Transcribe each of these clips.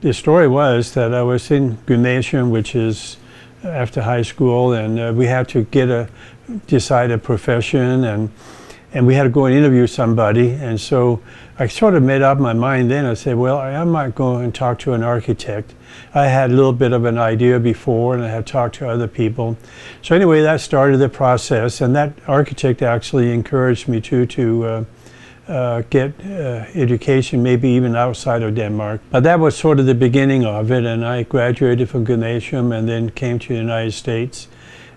the story was that I was in gymnasium, which is after high school, and we had to decide a profession, and we had to go and interview somebody. And so I sort of made up my mind then. I said, well, I might go and talk to an architect. I had a little bit of an idea before, and I had talked to other people. So anyway, that started the process, and that architect actually encouraged me to get education, maybe even outside of Denmark. But that was sort of the beginning of it, and I graduated from gymnasium and then came to the United States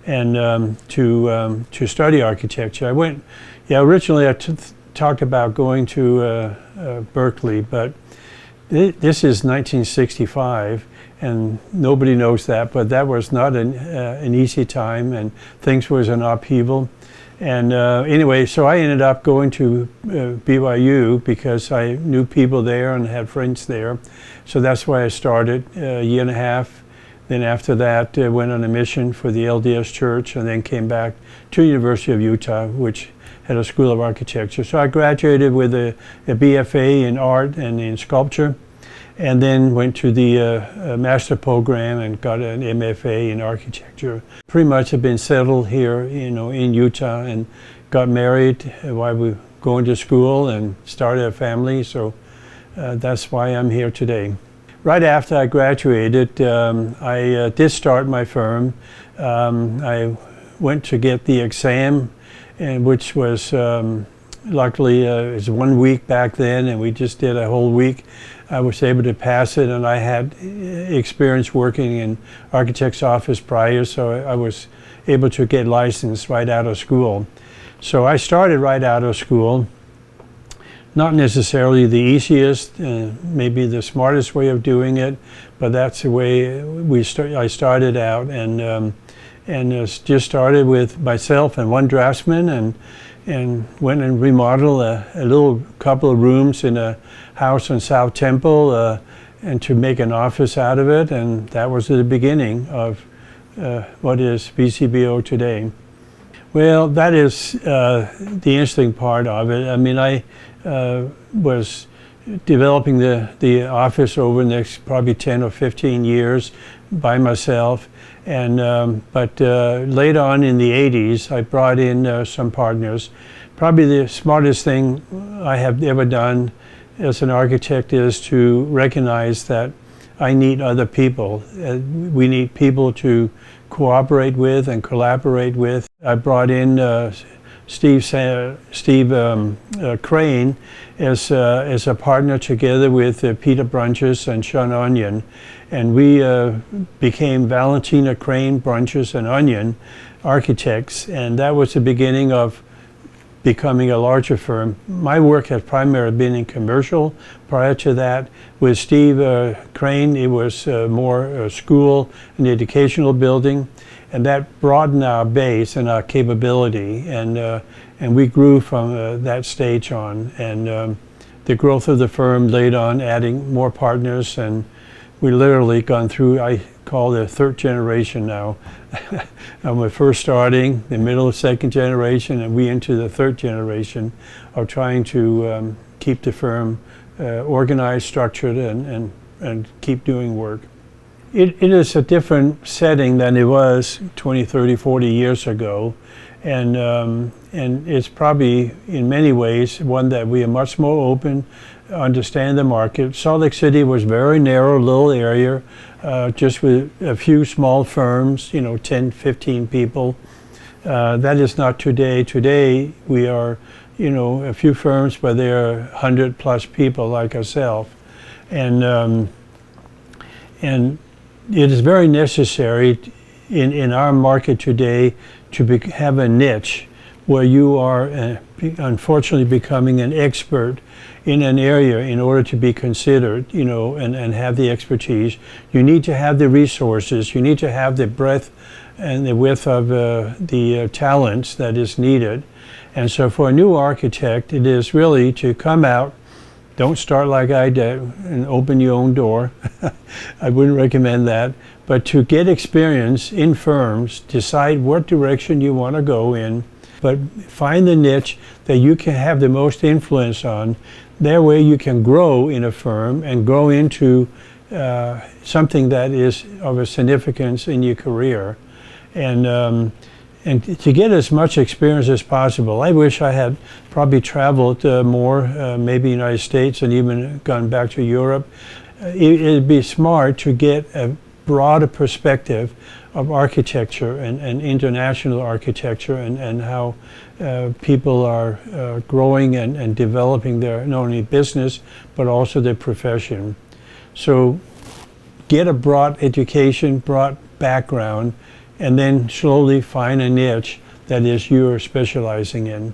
and to study architecture. I went, originally I talked about going to Berkeley, but this is 1965, and nobody knows that, but that was not an easy time, and things was an upheaval. And anyway, so I ended up going to BYU because I knew people there and had friends there. So that's why I started a year and a half. Then after that, went on a mission for the LDS Church, and then came back to University of Utah, which had a School of Architecture. So I graduated with a BFA in art and in sculpture, and then went to the master program and got an MFA in architecture. Pretty much have been settled here, in Utah, and got married while we were going to school and started a family. So that's why I'm here today. Right after I graduated, I did start my firm. I went to get the exam, and which was luckily it was 1 week back then, and we just did a whole week. I was able to pass it, and I had experience working in architect's office prior, so I was able to get licensed right out of school. So I started right out of school. Not necessarily the easiest, maybe the smartest way of doing it, but that's the way I started out, and just started with myself and one draftsman, and went and remodeled a little couple of rooms in a house on South Temple, and to make an office out of it, and that was the beginning of what is VCBO today. Well, that is the interesting part of it. I mean, I was developing the office over the next probably 10 or 15 years by myself, and but later on in the 80s I brought in some partners. Probably the smartest thing I have ever done as an architect is to recognize that I need other people. We need people to cooperate with and collaborate with. I brought in Steve Crane as a partner, together with Peter Brunches and Sean Onion, and we became Valentiner, Crane, Brunches, and Onion Architects, and that was the beginning of becoming a larger firm. My work has primarily been in commercial. Prior to that, with Steve Crane, it was more school and educational building, and that broadened our base and our capability, and we grew from that stage on. And the growth of the firm later on, adding more partners, and we literally gone through, I call it the third generation now. We're first starting, the middle of second generation, and we into the third generation of trying to keep the firm organized, structured, and keep doing work. It is a different setting than it was 20, 30, 40 years ago, and it's probably in many ways one that we are much more open, understand the market. Salt Lake City was very narrow little area, just with a few small firms, 10, 15 people. That is not today. Today we are, a few firms, but there are 100 plus people like ourselves, and it is very necessary in our market today to have a niche where you are unfortunately becoming an expert in an area in order to be considered, and have the expertise. You need to have the resources, you need to have the breadth and the width of the talents that is needed. And so for a new architect, it is really to come out. Don't start like I did and open your own door. I wouldn't recommend that. But to get experience in firms, decide what direction you want to go in, but find the niche that you can have the most influence on. That way you can grow in a firm and grow into something that is of a significance in your career, and to get as much experience as possible. I wish I had probably traveled more, maybe United States, and even gone back to Europe. It'd be smart to get a broader perspective of architecture and international architecture, and how people are growing and developing their not only business but also their profession. So get a broad education, broad background, and then slowly find a niche that is you're specializing in.